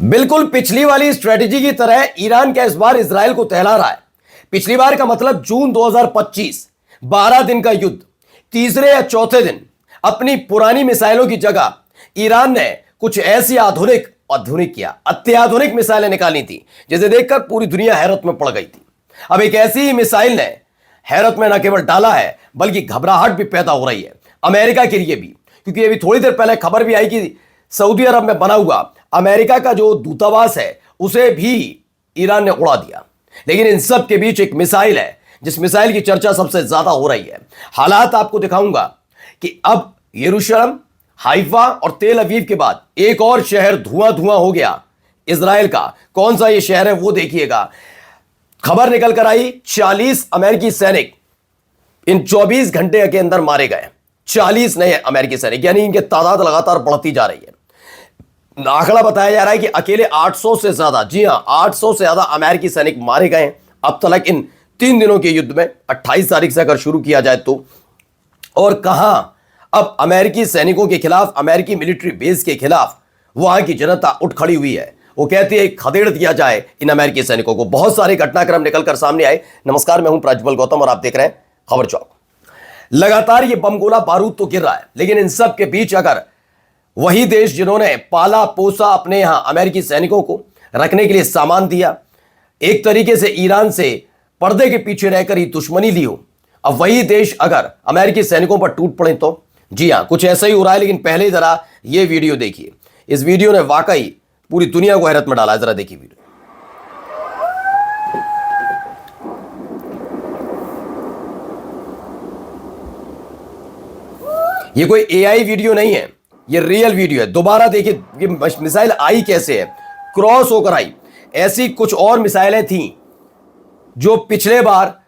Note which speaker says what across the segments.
Speaker 1: बिल्कुल पिछली वाली स्ट्रेटेजी की तरह ईरान का इस बार इजराइल को टहला रहा है। पिछली बार का मतलब जून 2025, 12 दिन का युद्ध, तीसरे या चौथे दिन अपनी पुरानी मिसाइलों की जगह ईरान ने कुछ ऐसी अत्याधुनिक मिसाइलें निकाली थी जिसे देखकर पूरी दुनिया हैरत में पड़ गई थी। अब एक ऐसी ही मिसाइल ने हैरत में न केवल डाला है बल्कि घबराहट भी पैदा हो रही है अमेरिका के लिए भी, क्योंकि अभी थोड़ी देर पहले खबर भी आई कि सऊदी अरब में बना हुआ अमेरिका का जो दूतावास है उसे भी ईरान ने उड़ा दिया। लेकिन इन सब के बीच एक मिसाइल है जिस मिसाइल की चर्चा सबसे ज्यादा हो रही है। हालात आपको दिखाऊंगा कि अब यरूशलेम, हाइफा और तेल अवीव के बाद एक और शहर धुआं धुआं हो गया इजराइल का। कौन सा ये शहर है वो देखिएगा। खबर निकल कर आई 40 अमेरिकी सैनिक इन 24 घंटे के अंदर मारे गए। 40 नए अमेरिकी सैनिक, यानी इनकी तादाद लगातार बढ़ती जा रही है। आंकड़ा बताया जा रहा है कि अकेले 800 से ज्यादा, जी हां 800 से ज्यादा अमेरिकी सैनिक मारे गए अब तक इन 3 दिनों के युद्ध में। 28 तारीख से अगर शुरू किया जाए तो। और कहां अब अमेरिकी सैनिकों के खिलाफ, अमेरिकी मिलिट्री बेस के खिलाफ वहां की जनता उठ खड़ी हुई है। वो कहती है खदेड़ दिया जाए इन अमेरिकी सैनिकों को। बहुत सारे घटनाक्रम निकलकर सामने आए। नमस्कार, मैं हूं प्रज्वल गौतम और आप देख रहे हैं खबर चौक। लगातार ये बम गोला बारूद तो गिर रहा है, लेकिन इन सब के बीच अगर वही देश जिन्होंने पाला पोसा अपने यहां अमेरिकी सैनिकों को रखने के लिए सामान दिया, एक तरीके से ईरान से पर्दे के पीछे रहकर ही दुश्मनी ली हो, अब वही देश अगर अमेरिकी सैनिकों पर टूट पड़े तो जी हां कुछ ऐसा ही हो रहा है। लेकिन पहले जरा ये वीडियो देखिए। इस वीडियो ने वाकई पूरी दुनिया को हैरत में डाला। जरा देखिए वीडियो। ये कोई एआई वीडियो नहीं है, ये रियल वीडियो है। दोबारा देखिए ये मिसाइल आई कैसे है, क्रॉस होकर आई। ऐसी कुछ और मिसाइलें थीं जो पिछले बार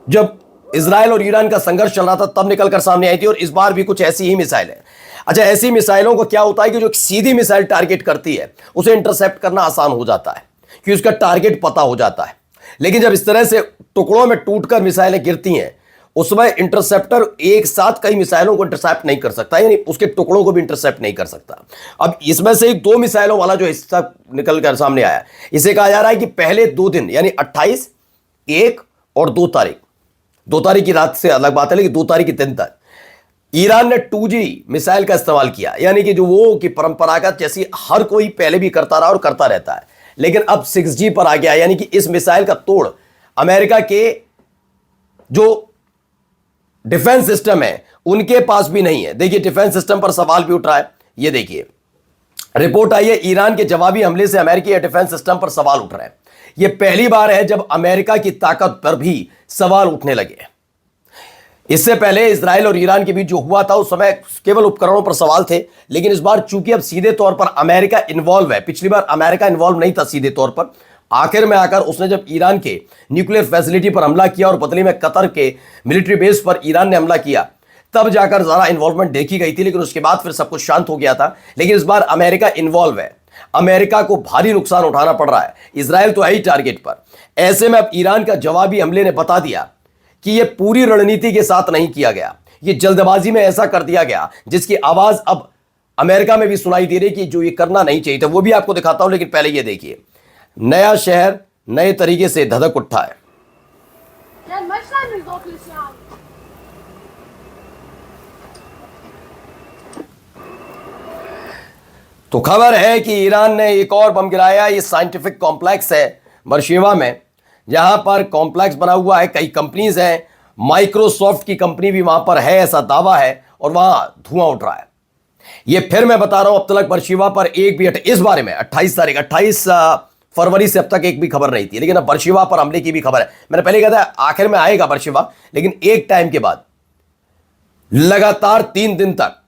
Speaker 1: जब इजराइल और ईरान का संघर्ष चल रहा था तब निकलकर सामने आई थी, और इस बार भी कुछ ऐसी ही मिसाइल है। अच्छा, ऐसी मिसाइलों को क्या होता है कि जो सीधी मिसाइल टारगेट करती है उसे इंटरसेप्ट करना आसान हो जाता है क्योंकि उसका टारगेट पता हो जाता है। लेकिन जब इस तरह से टुकड़ों में टूटकर मिसाइलें गिरती हैं उसमें इंटरसेप्टर एक साथ कई मिसाइलों को इंटरसेप्ट नहीं कर सकता, यानी उसके टुकड़ों को भी इंटरसेप्ट नहीं कर सकता। अब इसमें से 2 मिसाइलों वाला जो हिस्सा निकल कर सामने आया, इसे कहा जा रहा है कि पहले 2 दिन यानी 28, 1 और 2 तारीख, 2 तारीख की रात से अलग बात है, लेकिन 2 तारीख के दिन तक ईरान ने 2G मिसाइल का इस्तेमाल किया। यानी कि जो वो की परंपरागत जैसी हर कोई पहले भी करता रहा और करता रहता है, लेकिन अब 6G पर आ गया। यानी कि इस मिसाइल का तोड़ अमेरिका के जो डिफेंस सिस्टम है उनके पास भी नहीं है। देखिए डिफेंस सिस्टम पर सवाल भी उठ रहा है। ये देखिए रिपोर्ट आई है, ईरान के जवाबी हमले से अमेरिकी एयर डिफेंस सिस्टम पर सवाल उठ रहे हैं। यह पहली बार है जब अमेरिका की ताकत पर भी सवाल उठने लगे। इससे पहले इजराइल और ईरान के बीच जो हुआ था उस समय केवल उपकरणों पर सवाल थे, लेकिन इस बार चूंकि अब सीधे तौर पर अमेरिका इन्वॉल्व है, पिछली बार अमेरिका इन्वॉल्व नहीं था सीधे तौर पर, आखिर में आकर उसने जब ईरान के न्यूक्लियर फैसिलिटी पर हमला किया और बदले में कतर के मिलिट्री बेस पर ईरान ने हमला किया, तब जाकर ज़रा इन्वॉल्वमेंट देखी गई थी। लेकिन उसके बाद फिर सब कुछ शांत हो गया था। लेकिन इस बार अमेरिका इन्वॉल्व है, अमेरिका को भारी नुकसान उठाना पड़ रहा है। इजराइल तो है ही टारगेट पर। ऐसे में अब ईरान का जवाबी हमले ने बता दिया कि यह पूरी रणनीति के साथ नहीं किया गया, यह जल्दबाजी में ऐसा कर दिया गया जिसकी आवाज अब अमेरिका में भी सुनाई दे रही कि जो ये करना नहीं चाहिए था। वो भी आपको दिखाता हूं, लेकिन पहले ये देखिए। नया शहर नए तरीके से धधक उठा है। तो खबर है कि ईरान ने एक और बम गिराया। ये साइंटिफिक कॉम्प्लेक्स है बरशेवा में, जहां पर कॉम्प्लेक्स बना हुआ है, कई कंपनीज हैं, माइक्रोसॉफ्ट की कंपनी भी वहां पर है ऐसा दावा है, और वहां धुआं उठ रहा है। ये फिर मैं बता रहा हूं, अब तक बरशेवा पर एक भी इस बारे में 28 फरवरी से अब तक एक भी खबर नहीं थी, लेकिन अब बरशेवा पर हमले की भी खबर है। मैंने पहले कहा था आखिर में आएगा बरशेवा, लेकिन एक टाइम के बाद लगातार 3 दिन तक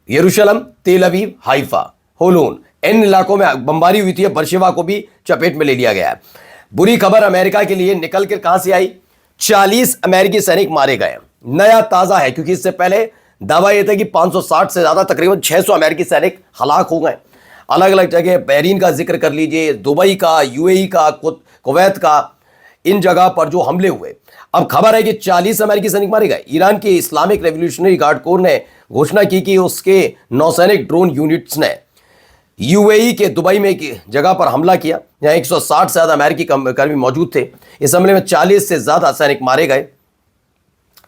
Speaker 1: यरूशलेम, तेल अवीव, हाइफा, होलोन इन इलाकों में बमबारी हुई थी। बरशेवा को भी चपेट में ले लिया गया है। बुरी खबर अमेरिका के लिए निकल कर कहां से आई, 40 अमेरिकी सैनिक मारे गए। नया ताजा है क्योंकि इससे पहले दावा यह था कि 560 से ज्यादा, तकरीबन 600 अमेरिकी सैनिक हलाक हो गए। अलग अलग जगह, बहरीन का जिक्र कर लीजिए, दुबई का, यूएई का, कुवैत का, इन जगह पर जो हमले हुए। अब खबर है कि 40 अमेरिकी सैनिक मारे गए। ईरान के इस्लामिक रेवोल्यूशनरी गार्ड कोर ने घोषणा की कि उसके नौसैनिक ड्रोन यूनिट्स ने यूएई के दुबई में एक जगह पर हमला किया, जहां 160 से ज्यादा अमेरिकी कर्मी मौजूद थे। इस हमले में 40 से ज्यादा सैनिक मारे गए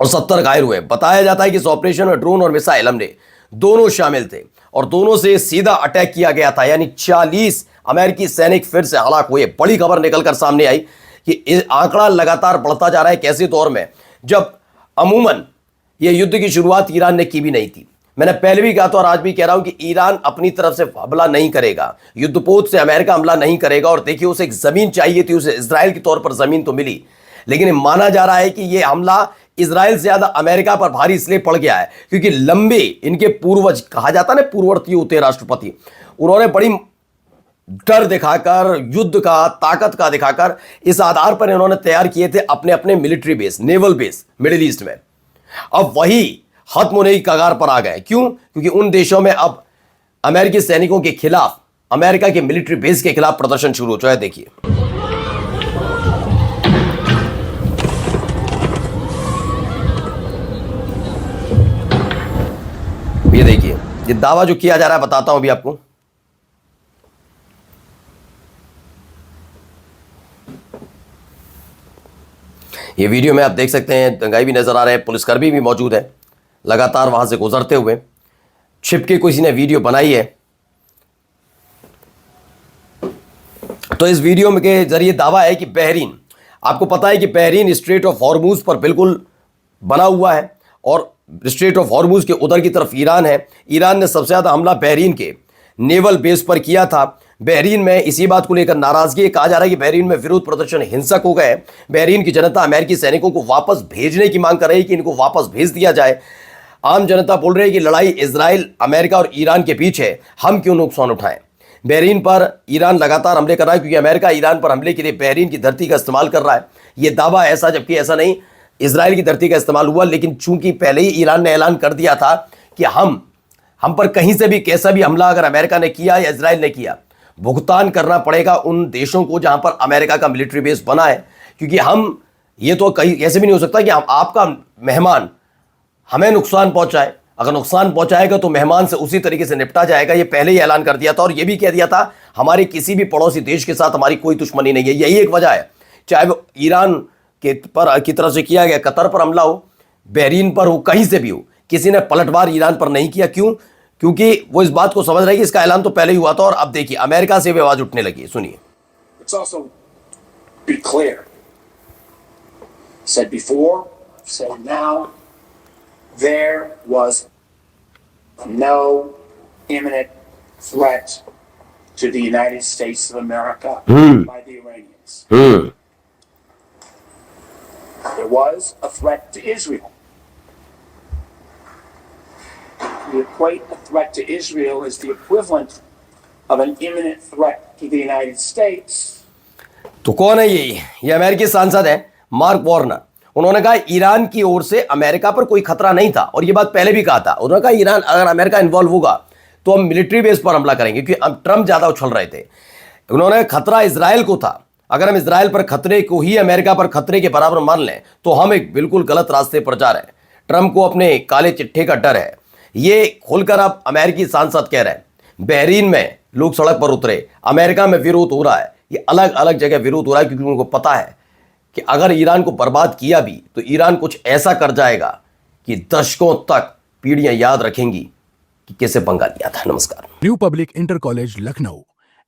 Speaker 1: और 70 घायल हुए। बताया जाता है कि इस ऑपरेशन में ड्रोन और मिसाइल हमले दोनों शामिल थे और दोनों से सीधा अटैक किया गया था, यानी 40 अमेरिकी सैनिक फिर से हलाक हुए। बड़ी खबर निकलकर सामने आई कि आंकड़ा लगातार बढ़ता जा रहा है, कैसे दौर में जब अमूमन यह युद्ध की शुरुआत ईरान ने की भी नहीं थी। मैंने पहले भी कहा था और आज भी कह रहा हूं कि ईरान अपनी तरफ से हमला नहीं करेगा, युद्धपोत से अमेरिका हमला नहीं करेगा। और देखिए, उसे एक जमीन चाहिए थी, उसे इजराइल के तौर पर जमीन तो मिली, लेकिन माना जा रहा है कि यह हमला इजराइल से ज्यादा अमेरिका पर भारी इसलिए पड़ गया है क्योंकि लंबे इनके पूर्वज, कहा जाता ना पूर्ववर्ती होते राष्ट्रपति, उन्होंने बड़ी डर दिखाकर, युद्ध का, ताकत का दिखाकर, इस आधार पर इन्होंने तैयार किए थे अपने अपने military base, naval base middle east में। अब वही खत्म होने की कगार पर आ गए। क्यों? क्योंकि उन देशों में अब अमेरिकी सैनिकों के खिलाफ, अमेरिका के मिलिट्री बेस के खिलाफ प्रदर्शन शुरू हो चुका है। देखिए, ये देखिए, ये दावा जो किया जा रहा है, बताता हूं अभी आपको। ये वीडियो में आप देख सकते हैं, दंगाई भी नजर आ रहे हैं, पुलिसकर्मी भी मौजूद है लगातार वहां से गुजरते हुए। छिप के किसी ने वीडियो बनाई है। तो इस वीडियो में के जरिए दावा है कि बहरीन, आपको पता है कि बहरीन स्ट्रेट ऑफ हॉर्मुज पर बिल्कुल बना हुआ है और स्ट्रेट ऑफ हॉर्मुज के उधर की तरफ ईरान है। ईरान ने सबसे ज्यादा हमला बहरीन के नेवल बेस पर किया था। बहरीन में इसी बात को लेकर नाराजगी, कहा जा रहा है कि बहरीन में विरोध प्रदर्शन हिंसक हो गए। बहरीन की जनता अमेरिकी सैनिकों को वापस भेजने की मांग कर रही है कि इनको वापस भेज दिया जाए। आम जनता बोल रही है कि लड़ाई इजराइल, अमेरिका और ईरान के बीच है, हम क्यों नुकसान उठाएं। बहरीन पर ईरान लगातार हमले कर रहा है क्योंकि अमेरिका ईरान पर हमले के लिए बहरीन की धरती का इस्तेमाल कर रहा है। यह दावा ऐसा, जबकि ऐसा नहीं, इजराइल की धरती का इस्तेमाल हुआ, लेकिन चूंकि पहले ही ईरान ने ऐलान कर दिया था कि हम पर कहीं से भी कैसा भी हमला अगर अमेरिका ने किया या इजराइल ने किया, भुगतान करना पड़ेगा उन देशों को जहां पर अमेरिका का मिलिट्री बेस बना है। क्योंकि हम, ये तो कहीं ऐसे भी नहीं हो सकता कि हम, आपका मेहमान हमें नुकसान पहुंचाए। अगर नुकसान पहुंचाएगा तो मेहमान से उसी तरीके से निपटा जाएगा। ये पहले ही ऐलान कर दिया था और ये भी कह दिया था हमारे किसी भी पड़ोसी देश के साथ हमारी कोई दुश्मनी नहीं है। यही एक वजह है, चाहे वो ईरान की तरफ से किया गया कतर पर हमला हो, बहरीन पर हो, कहीं से भी हो, किसी ने पलटवार ईरान पर नहीं किया। क्यों? क्योंकि वो इस बात को समझ रहे हैं कि इसका ऐलान तो पहले ही हुआ था और अब देखिए अमेरिका से भी आवाज उठने लगी। सुनिए।
Speaker 2: Let's also be clear. Said before, said now, there was no imminent threat to the United States of America by the Iranians. There was a threat to Israel. We equate a threat to Israel as the equivalent of an imminent threat to the United States.
Speaker 1: तो कौन है ये अमेरिकी सांसद है mark Warner. उन्होंने कहा Iran की ओर से अमेरिका पर कोई खतरा नहीं था और ये बात पहले भी कहा था। उन्होंने कहा ईरान, अगर अमेरिका इन्वॉल्व होगा तो हम मिलिट्री बेस पर हमला करेंगे, क्योंकि अब ट्रंप ज्यादा उछल रहे थे। उन्होंने खतरा इजराइल को था, अगर हम इजराइल पर खतरे को ही अमेरिका पर खतरे के बराबर मान लें तो हम एक बिल्कुल गलत रास्ते पर जा रहे हैं। ट्रंप को अपने काले चिट्ठे का डर है, ये खुलकर अब अमेरिकी सांसद कह रहे हैं। बहरीन में लोग सड़क पर उतरे, अमेरिका में विरोध हो रहा है, ये अलग अलग जगह विरोध हो रहा है क्योंकि उनको पता है कि अगर ईरान को बर्बाद किया भी तो ईरान कुछ ऐसा कर जाएगा कि दशकों तक पीढ़ियां याद रखेंगी कि कैसे पंगा लिया था। नमस्कार।
Speaker 3: New public inter college Lucknow,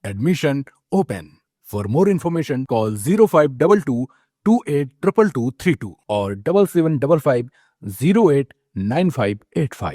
Speaker 3: admission open. For more information call 0522 282232 और 7755 089585।